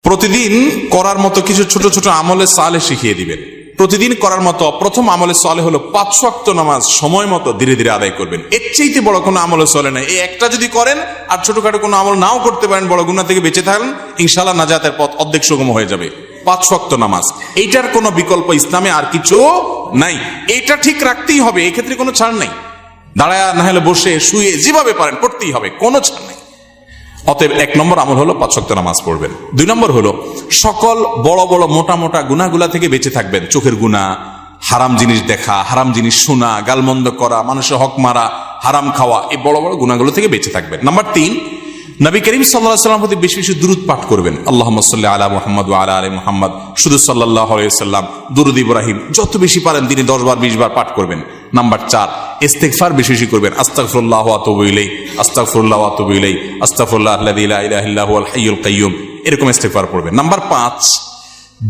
প্রতিদিন করার মতো কিছু ছোট ছোট আমলে সালেহ শিখিয়ে দিবেন। প্রতিদিন করার মতো প্রথম আমলে সালেহ হলো 5 ওয়াক্ত নামাজ সময় মতো ধীরে ধীরে আদায় করবেন। এর চাইতে বড় কোনো আমলে সালেহ নেই। এই একটা যদি করেন আর ছোটখাটো কোনো আমল নাও করতে পারেন, বড় গুনাহ থেকে বেঁচে থাকেন, ইনশাআল্লাহ নাজাতের পথ অর্ধেক সুগম হয়ে যাবে। 5 ওয়াক্ত নামাজ, এইটার কোনো বিকল্প ইসলামে আর কিছু নাই। এটা ঠিক রাখতেই হবে, এক্ষেত্রে কোনো ছাড় নাই। দাঁড়ায় না হলে বসে শুয়ে যেভাবে পারেন পড়তেই হবে, কোনো ছাড় নাই। অতএব 1 নম্বর আমল হলো 5 ওয়াক্ত নামাজ পড়বেন। 2 নম্বর হলো সকল বড় বড় মোটা মোটা গুনাহগুলা থেকে বেঁচে থাকবেন। চোখের গুনাহ, হারাম জিনিস দেখা, হারাম জিনিস শোনা, গালমন্দ করা, মানুষের হক মারা, হারাম খাওয়া, এই বড় বড় গুনাহগুলো থেকে বেঁচে থাকবেন। নাম্বার 3, নবী করিম সাল্লাল্লাহু আলাইহি ওয়াসাল্লামের প্রতি বেশি বেশি দুরূদ পাঠ করবেন। আল্লাহুম্মা সাল্লি আলা মুহাম্মাদ ওয়া আলা আলি মুহাম্মাদ, শুধু সাল্লাল্লাহু আলাইহি ওয়াসাল্লাম, দুরূদ ইব্রাহিম যত বেশি পারেন দিনে 10 বার 20 বার পাঠ করবেন। নাম্বার 4, ইস্তিগফার বেশি বেশি করবেন। আস্তাগফিরুল্লাহ ওয়া আতুবু ইলাইহি, আস্তাগফিরুল্লাহ ওয়া আতুবু ইলাইহি, আস্তাগফিরুল্লাহ আল্লাযী লা ইলাহা ইল্লা হুয়াল হাইয়ুল কাইয়্যুম, এরকম ইস্তিগফার করবেন। নাম্বার 5,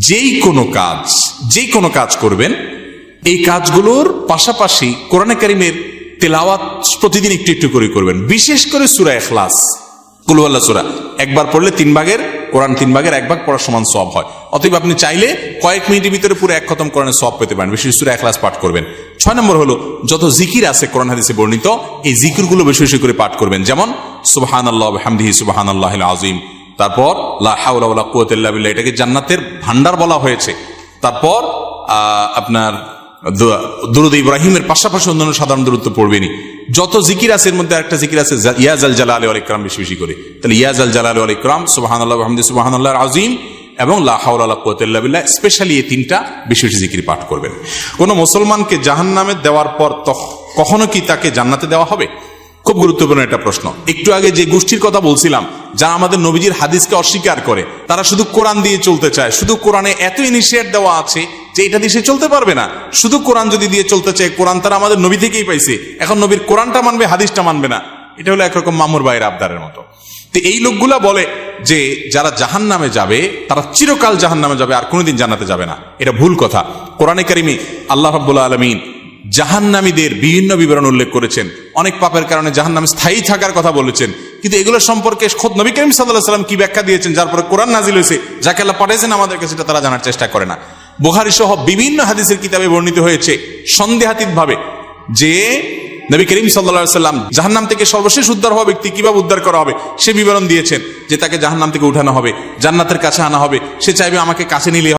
যেই কোনো কাজ করবেন, এই কাজগুলোর পাশাপাশি কোরআনে কারীমের তেলাওয়াত প্রতিদিন একটু একটু করে করবেন। বিশেষ করে সূরা ইখলাস, কুল হুয়াল্লাহ সূরা একবার পড়লে 3 ভাগের কোরআন 3 ভাগের 1 ভাগ পড়ার সমান সওয়াব হয়। অতএব আপনি চাইলে কয়েক মিনিটের ভিতরে পুরো 1 খতম কোরআনের সওয়াব পেতে পারেন। বিশেষ সূরা ইখলাস পাঠ করবেন। 6 নম্বর হলো যত জিকির আছে কোরআন হাদিসে বর্ণিত, এই জিকিরগুলো বেশি বেশি করে পাঠ করবেন। যেমন সুবহানাল্লাহ ওয়া বিহামদিহি সুবহানাল্লাহিল আযীম, তারপর লা হাওলা ওয়ালা কুওয়াতা ইল্লা বিল্লাহ, এটাকে জান্নাতের ভান্ডার বলা হয়েছে। তারপর আপনার দুরূদ ইব্রাহিমের পাশাপাশি অন্যান্য সাধারণ দুরূদ তো পড়বেনই। যত জিকির আছে এর মধ্যে একটা জিকির আছে ইয়া জাল জালালি ওয়াল ইকরাম, বেশি বেশি করে। তাহলে ইয়া জাল জালালি ওয়াল ইকরাম, সুবহানাল্লাহ ওয়া বিহামদিহি সুবহানাল্লাহিল আযীম এবং লা হাওলা ওয়ালা কুওয়াতা ইল্লা বিল্লাহ, স্পেশালি এই 3টা বেশি বেশি জিকির পাঠ করবেন। কোন মুসলমানকে জাহান্নামে দেওয়ার পর কখনো কি তাকে জান্নাতে দেওয়া হবে? খুব গুরুত্বপূর্ণ একটা প্রশ্ন। একটু আগে যে গোষ্ঠীর কথা বলছিলাম, যারা আমাদের নবীজির হাদিসকে অস্বীকার করে, তারা শুধু কোরআন দিয়ে চলতে চায়। শুধু কোরআনে এত ইনিশিয়েট দেওয়া আছে যে এটা দিয়ে সে চলতে পারবে না। শুধু কোরআন যদি দিয়ে চলতে চায়, কোরআন তারা আমাদের নবী থেকেই পাইছে, এখন নবীর কোরআনটা মানবে, হাদিসটা মানবে না। এটা হলো একরকম মামুর ভাইয়ের আবদারের মতো। তো এই লোকগুলা বলে যে যারা জাহান্নামে যাবে তারা চিরকাল জাহান্নামে যাবে, আর কোনোদিন জান্নাতে যাবে না। এটা ভুল কথা। কোরআনে কারিমে আল্লাহ রাব্বুল আলামিন জাহান্নামীদের বিভিন্ন বিবরণ উল্লেখ করেছেন। অনেক পাপের কারণে জাহান্নামে স্থায়ী থাকার কথা বলেছেন, কিন্তু এগুলো সম্পর্কে খোদ নবী করিম সাল্লাল্লাহু আলাইহি ওয়াসাল্লাম কি ব্যাখ্যা দিয়েছেন, যার পরে কোরআন নাজিল হয়েছে, যাকে আল্লাহ পাঠিয়েছেন আমাদের কাছে, সেটা তারা জানার চেষ্টা করে না। বুখারী সহ বিভিন্ন হাদিসের কিতাবে বর্ণিত হয়েছে সন্দেহাতীত ভাবে যে নবী করিম সাল্লাল্লাহু আলাইহি ওয়াসাল্লাম জাহান্নাম থেকে সর্বশেষ উদ্ধার হওয়া ব্যক্তি কিভাবে উদ্ধার করা হবে সে বিবরণ দিয়েছেন। যে তাকে জাহান্নাম থেকে উঠানো হবে, জান্নাতের কাছে আনা হবে, সে চাইবে আমাকে কাছে নিলে